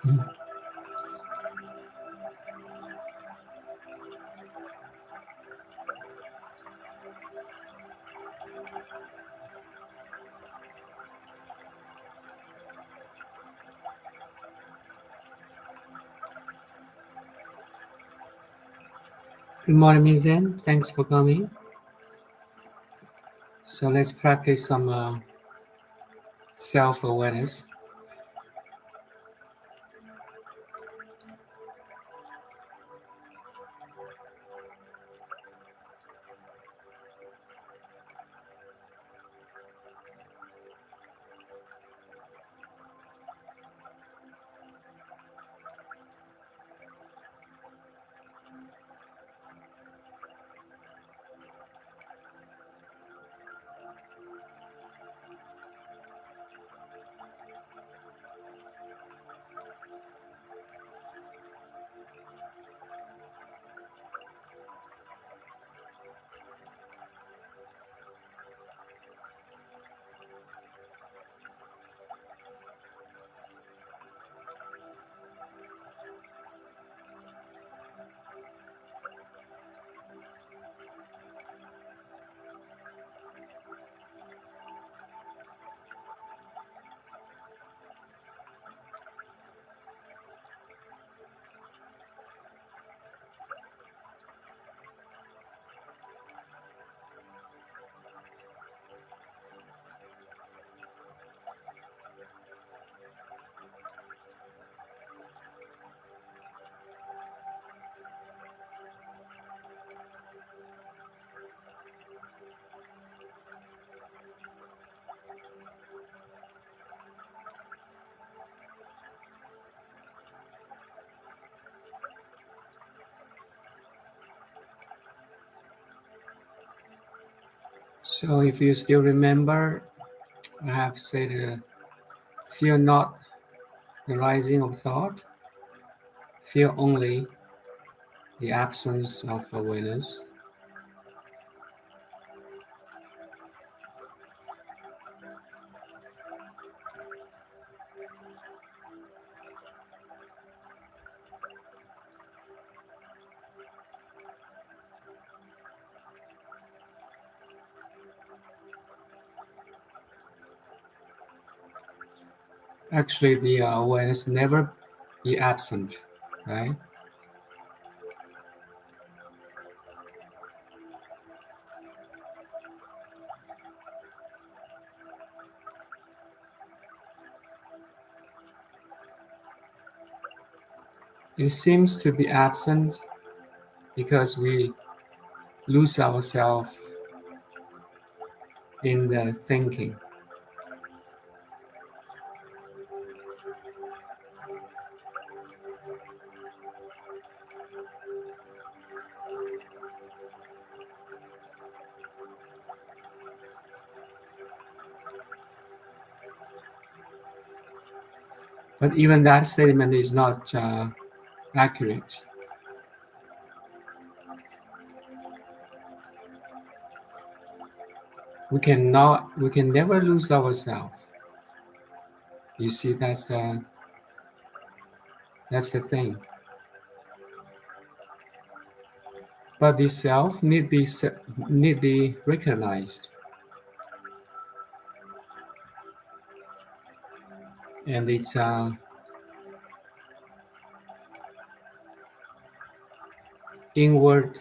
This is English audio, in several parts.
Good morning, Mizan. Thanks for coming. So let's practice some self-awareness. So if you still remember, I have said, fear not the rising of thought, fear only the absence of awareness. Actually, the awareness never be absent, right? It seems to be absent because we lose ourselves in the thinking. But even that statement is not accurate. We can never lose ourselves. You see, that's the thing. But the self need be recognized, and it's inward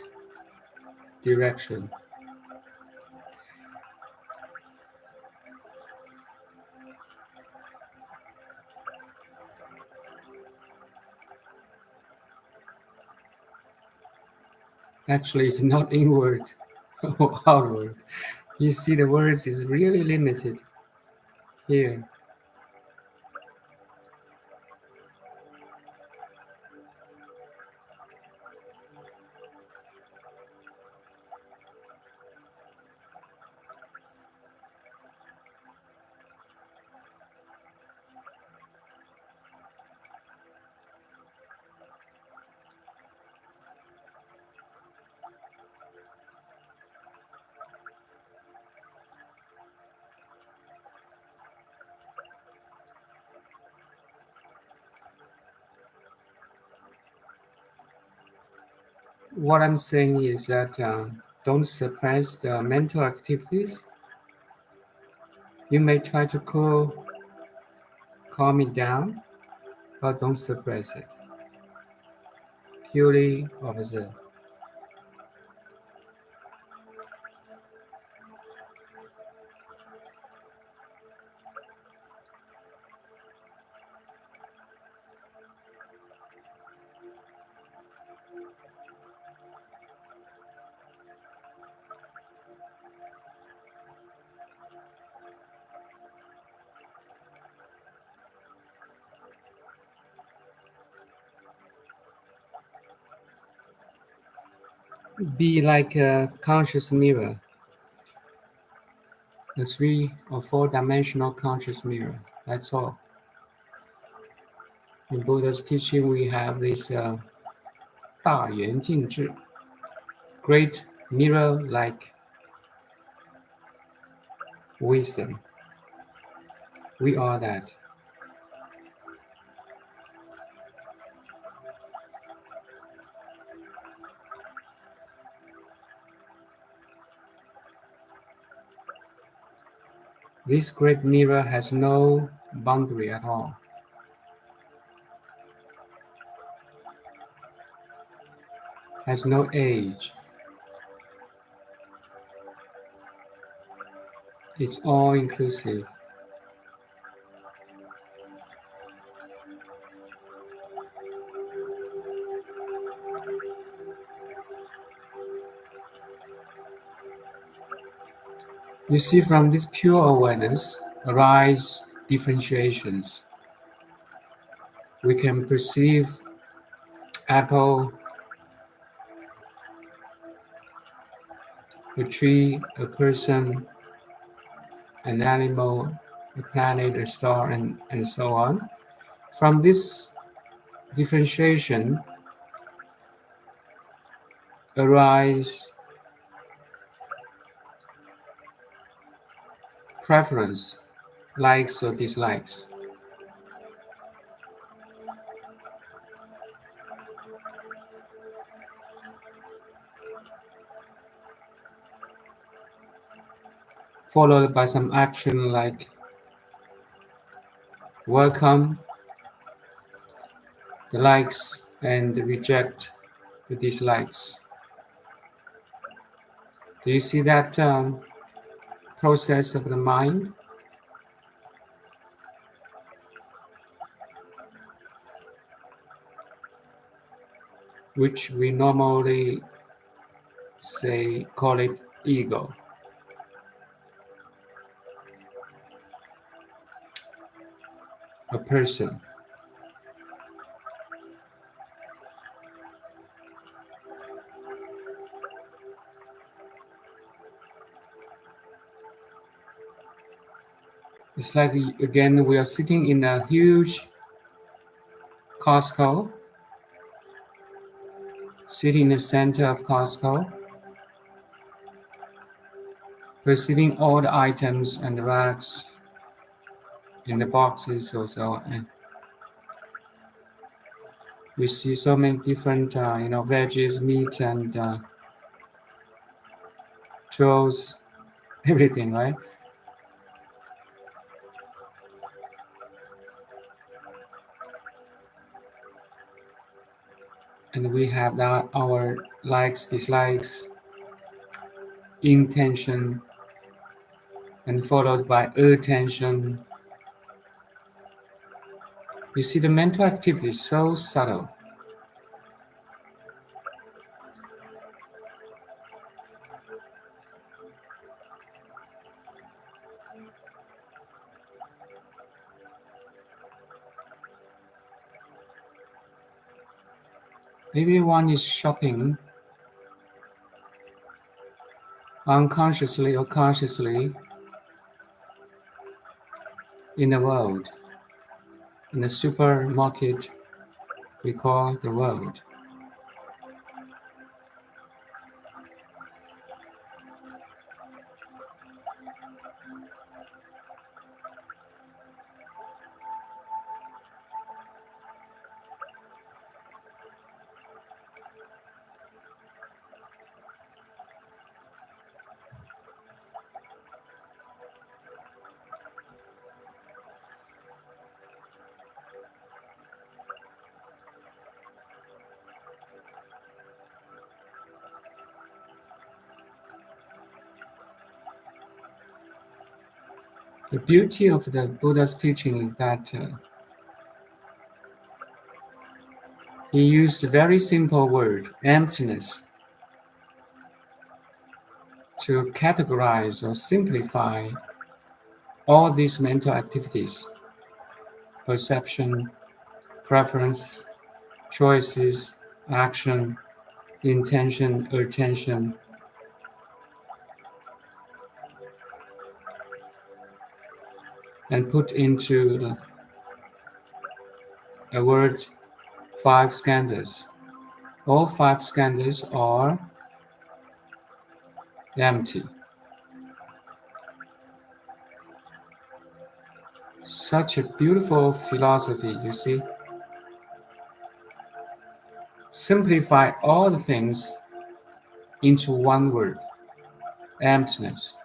direction. Actually, it's not inward or outward. You see, the words is really limited here. what I'm saying is that don't suppress the mental activities. You may try to calm it down, but don't suppress it. Purely observe. Be like a conscious mirror, a 3 or 4 dimensional conscious mirror. That's all. In Buddha's teaching, we have this 大圆镜智, great mirror-like wisdom. We are that. This great mirror has no boundary at all. Has no age. It's all inclusive. You see, from this pure awareness arise differentiations. We can perceive apple, a tree, a person, an animal, a planet, a star, and so on. From this differentiation arise preference, likes or dislikes. Followed by some action like welcome the likes and reject the dislikes. Do you see that process of the mind? Which we normally call it ego. A person. It's like, again, we are sitting in a huge Costco, sitting in the center of Costco, perceiving all the items and the racks in the boxes also, and we see so many different, veggies, meat, and tools, everything, right? And we have our likes, dislikes, intention, and followed by attention. You see, the mental activity is so subtle. Maybe one is shopping unconsciously or consciously in the world, in the supermarket we call the world. The beauty of the Buddha's teaching is that he used a very simple word, emptiness, to categorize or simplify all these mental activities: perception, preference, choices, action, intention, attention. And put into a word, 5 skandhas. All 5 skandhas are empty. Such a beautiful philosophy, you see. Simplify all the things into one word, emptiness.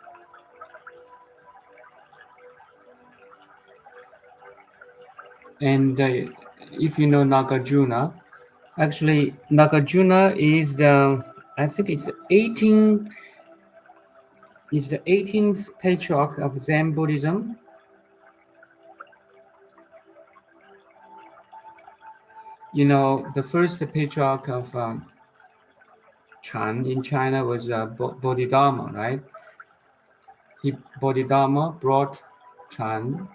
And if you know Nagarjuna, actually Nagarjuna is I think it's the 18th patriarch of Zen Buddhism. You know, the first patriarch of Chan in China was Bodhidharma, right? Bodhidharma brought Chan,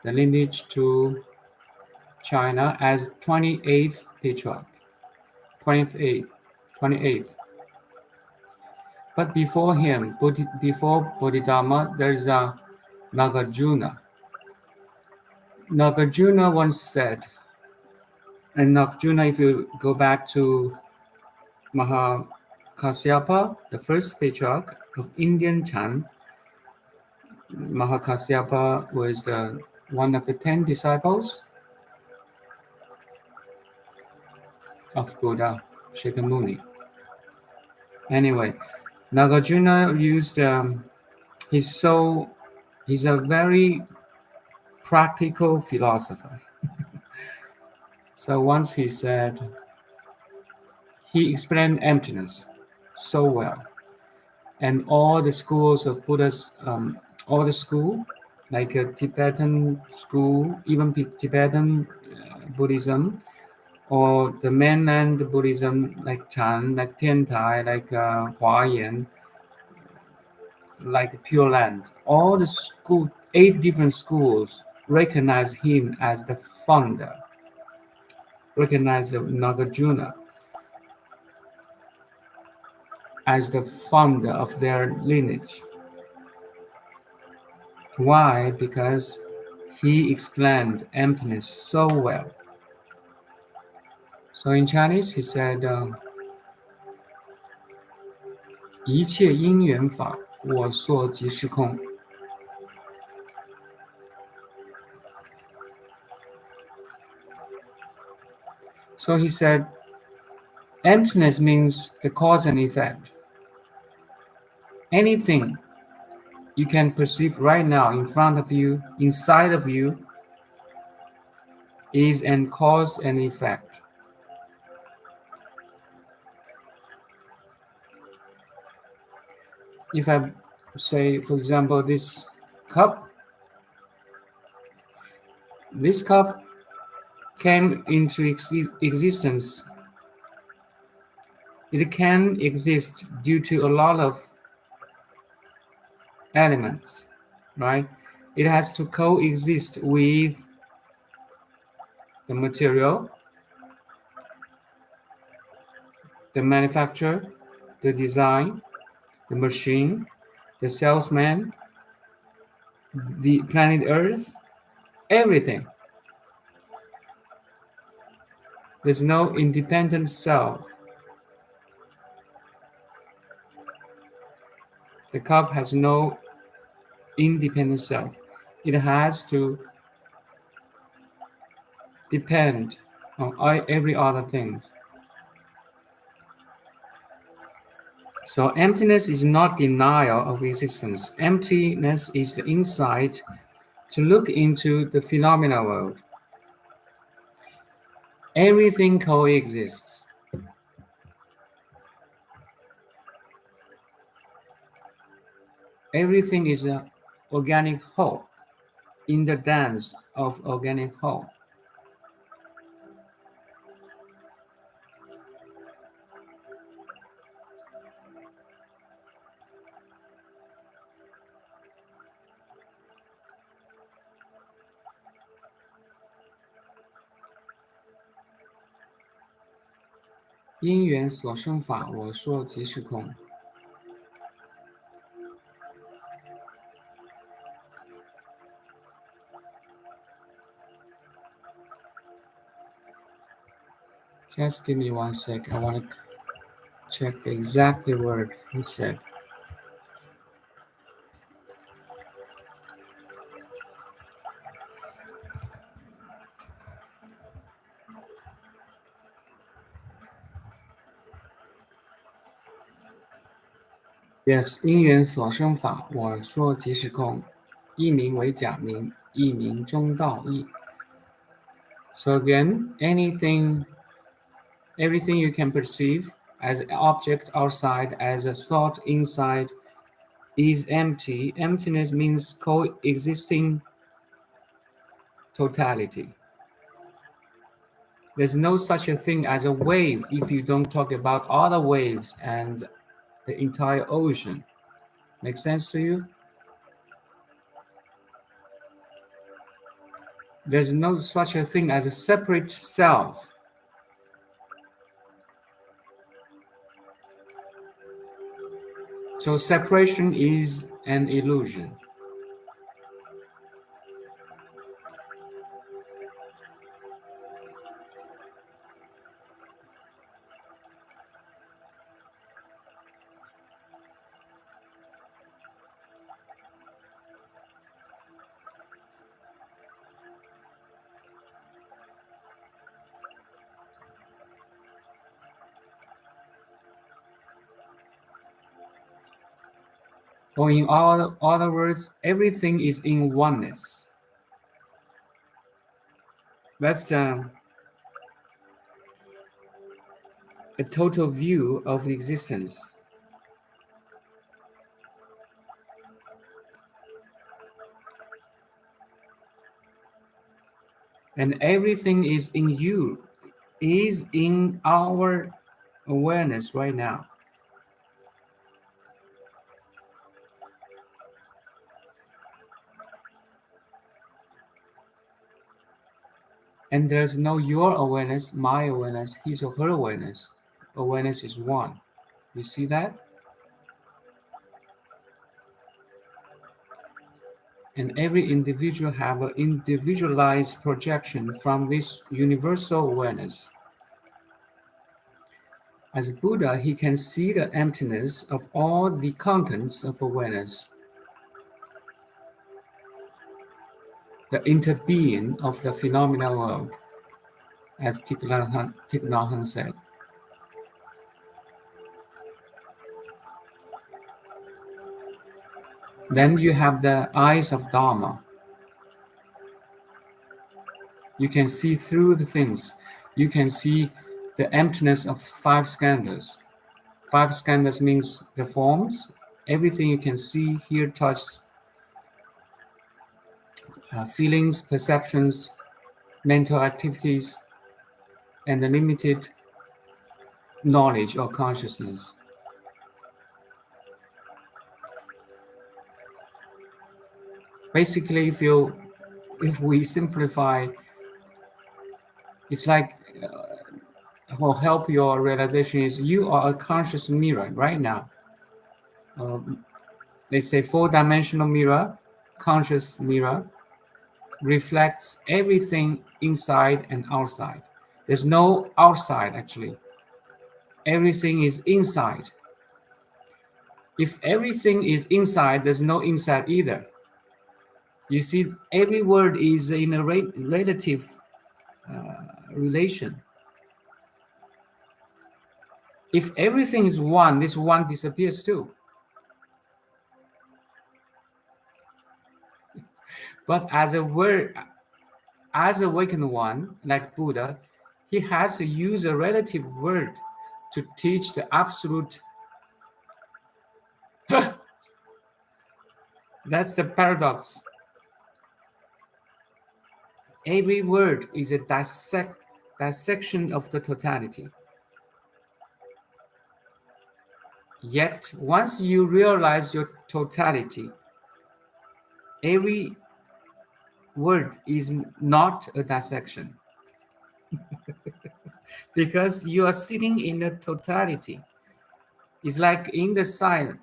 the lineage, to China as 28th patriarch. 28th. But before him, before Bodhidharma, there's a Nagarjuna. Nagarjuna once said, and Nagarjuna, if you go back to Mahakasyapa, the first patriarch of Indian Chan, Mahakasyapa was one of the 10 disciples of Buddha Shakyamuni. Anyway, Nagarjuna used he's a very practical philosopher. So once he said, he explained emptiness so well, and all the schools of Buddha's, all the school, like a Tibetan school, even Tibetan Buddhism, or the mainland Buddhism, like Chan, like Tiantai, like Huayan, like Pure Land, all the 8 different schools recognize him as the founder, recognize the Nagarjuna as the founder of their lineage. Why? Because he explained emptiness so well. So in Chinese, he said, 一切因缘法，我说即是空. So he said, emptiness means the cause and effect. Anything you can perceive right now in front of you, inside of you, is an cause and effect. If I say, for example, this cup came into existence. It can exist due to a lot of elements, right? It has to coexist with the material, the manufacturer, the design, the machine, the salesman, the planet Earth, everything. There's no independent self. The cup has no independent self. It has to depend on every other thing. So emptiness is not denial of existence. Emptiness is the insight to look into the phenomena world. Everything coexists. Everything is organic whole, in the dance of organic whole.因缘所生法，我说即是空。Just give me 1 sec. I want to check the exact word he said. Yes, 因缘所生法，我说即是空。一名为假名，一名中道义。So again, everything you can perceive as an object outside, as a thought inside, is empty. Emptiness means coexisting totality. There's no such a thing as a wave if you don't talk about other waves and the entire ocean. Make sense to you? There's no such a thing as a separate self. So separation is an illusion. Or in other words, everything is in oneness. That's a total view of existence. And everything is in you, is in our awareness right now. And there's no your awareness, my awareness, his or her awareness. Awareness is one. You see that? And every individual have an individualized projection from this universal awareness. As Buddha, he can see the emptiness of all the contents of awareness, the interbeing of the phenomenal world, as Thich Nhat Hanh said. Then you have the eyes of Dharma. You can see through the things. You can see the emptiness of 5 skandhas. 5 skandhas means the forms, everything you can see, hear, touch, feelings, perceptions, mental activities, and the limited knowledge or consciousness. Basically, if we simplify, it's like will help your realization is you are a conscious mirror right now. They say 4-dimensional mirror, conscious mirror, reflects everything inside and outside. There's no outside actually. Everything is inside. If everything is inside, there's no inside either. You see, every word is in a relative relation. If everything is one, this one disappears too. But as awakened one, like Buddha, he has to use a relative word to teach the absolute That's the paradox. Every word is a dissection of the totality. Yet, once you realize your totality, every word is not a dissection because you are sitting in the totality. It's like in the silence.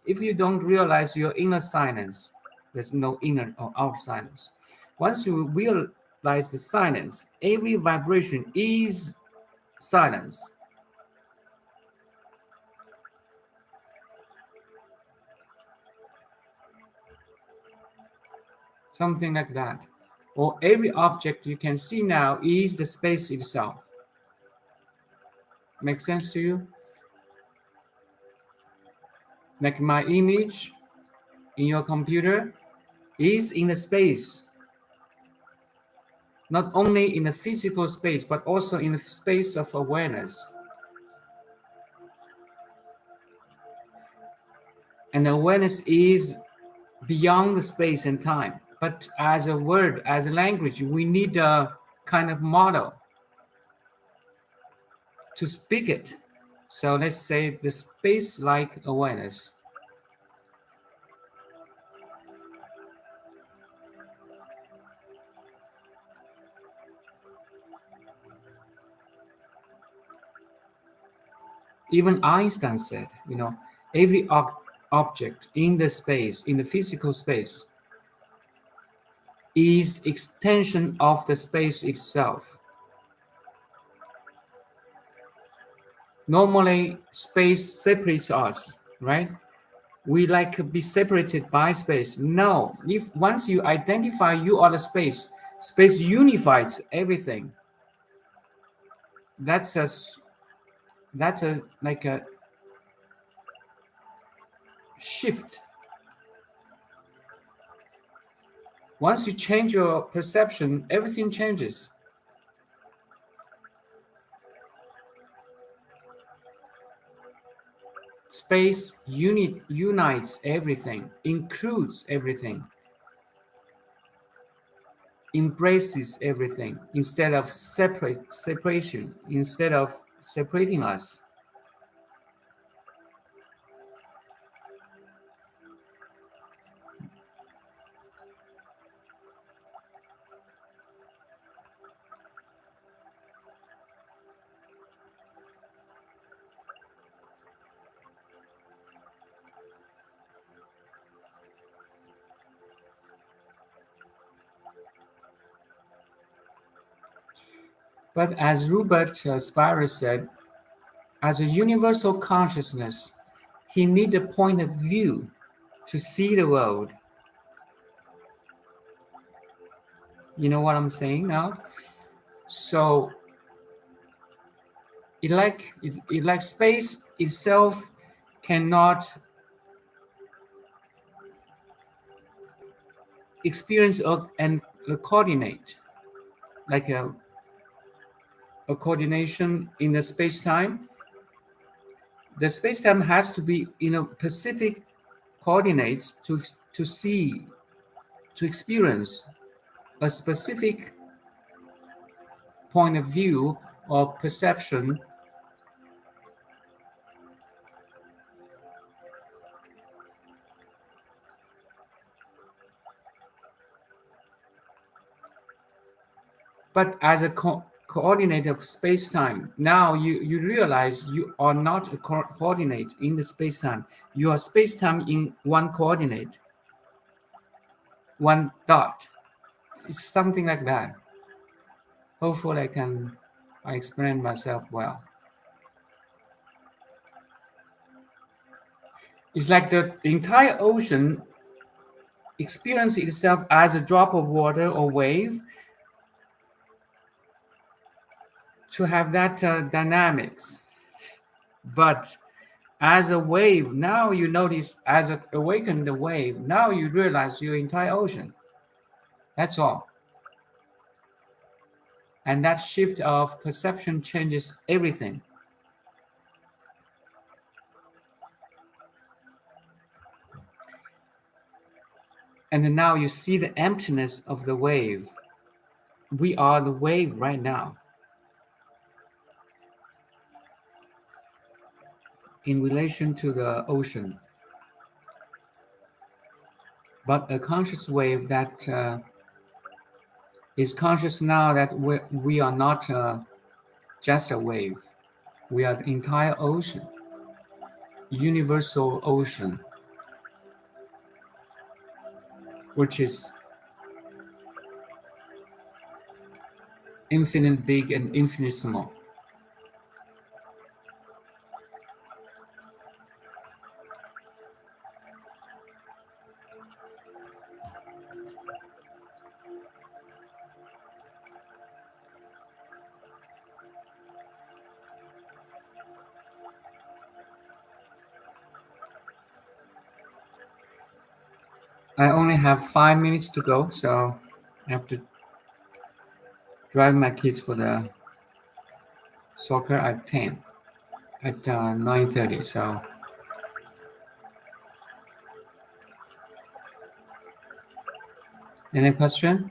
If you don't realize your inner silence, there's no inner or outer silence. Once you realize the silence, every vibration is silence. Something like that. Or every object you can see now is the space itself. Make sense to you? Like my image in your computer is in the space, not only in the physical space, but also in the space of awareness. And awareness is beyond the space and time. But as a word, as a language, we need a kind of model to speak it. So let's say the space-like awareness. Even Einstein said, every object in the space, in the physical space, is extension of the space itself. Normally, space separates us, right? We like to be separated by space. No, if once you identify you are the space, space unifies everything. That's a like a shift. Once you change your perception, everything changes. Space unites everything, includes everything, embraces everything instead of separation, instead of separating us. But as Robert Spira said, as a universal consciousness, he needs a point of view to see the world. You know what I'm saying now? So it like space itself cannot experience and coordinate, like a coordination in the space-time. The space-time has to be in a specific coordinates to see, to experience a specific point of view or perception. But as a coordinate of space-time, now you realize you are not a coordinate in the space-time. You are space-time in one coordinate, one dot. It's something like that. Hopefully I explain myself well. It's like the entire ocean experiences itself as a drop of water or wave to have that dynamics. But as a wave, now you notice, as awaken the wave, now you realize your entire ocean. That's all. And that shift of perception changes everything. And now you see the emptiness of the wave. We are the wave right now. In relation to the ocean. But a conscious wave that is conscious now that we are not just a wave. We are the entire ocean, universal ocean, which is infinite big and infinite small. I only have 5 minutes to go, so I have to drive my kids for the soccer at 9:30. So, any question?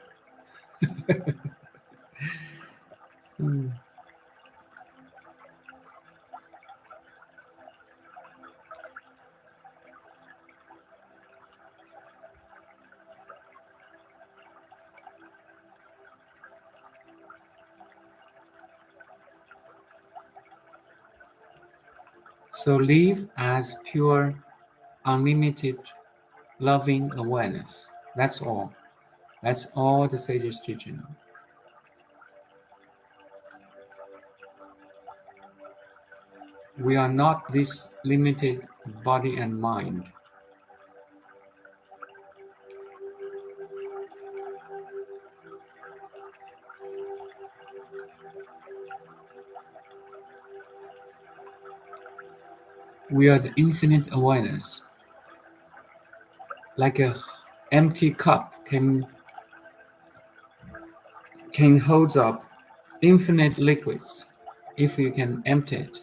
So live as pure, unlimited, loving awareness. That's all. That's all the sages teaching. We are not this limited body and mind. We are the infinite awareness. Like a empty cup can hold up infinite liquids if you can empty it.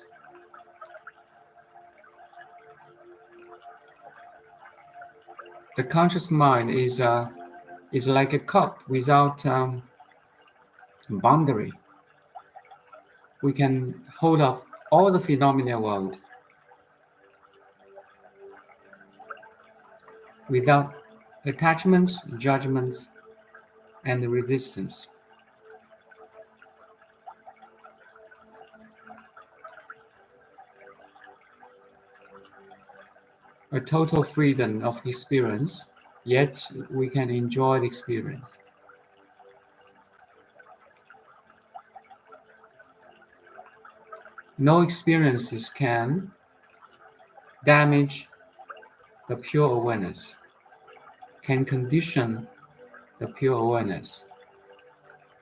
The conscious mind is like a cup without boundary. We can hold up all the phenomena world without attachments, judgments, and resistance. A total freedom of experience, yet we can enjoy the experience. No experiences can damage the pure awareness, can condition the pure awareness,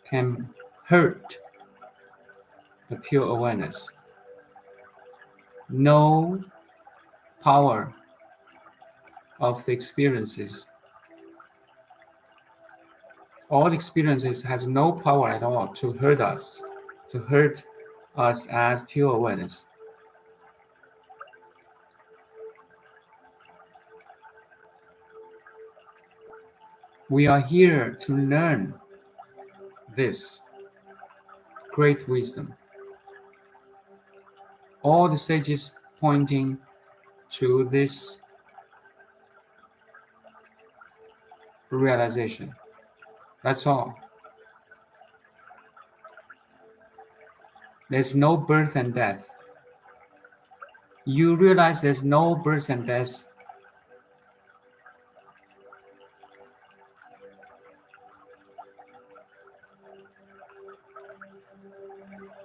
can hurt the pure awareness. No power of the experiences. All experiences has no power at all to hurt us as pure awareness. We are here to learn this great wisdom. All the sages pointing to this realization. That's all. There's no birth and death. You realize there's no birth and death.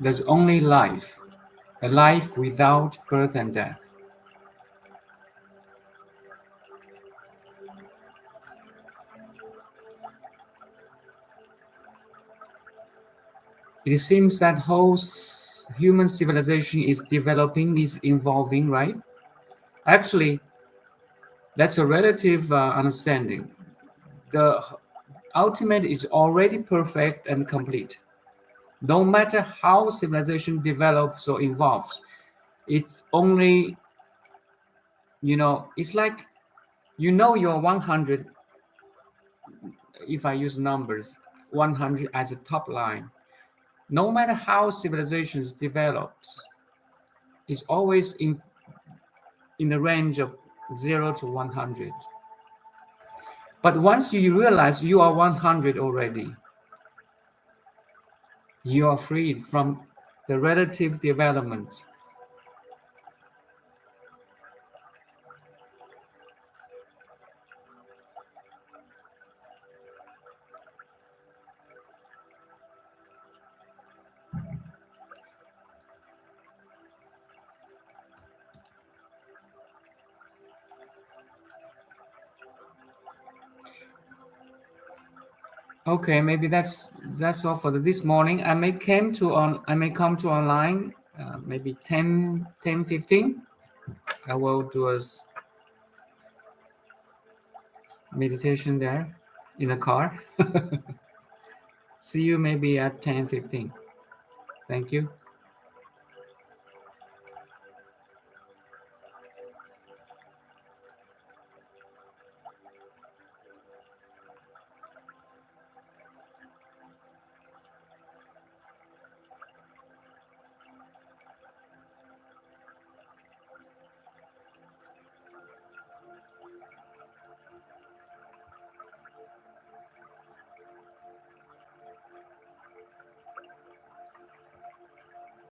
There's only life, a life without birth and death. It seems that whole human civilization is developing, is evolving, right? Actually, that's a relative understanding. The ultimate is already perfect and complete. No matter how civilization develops or evolves, it's only, it's like, you're 100 if I use numbers, 100 as a top line. No matter how civilizations develops, it's always in the range of 0 to 100. But once you realize you are 100 already, you are freed from the relative development. Okay, maybe that's all for this morning. I may come to online, maybe 10:15. I will do a meditation there in the car. See you maybe at 10:15. Thank you.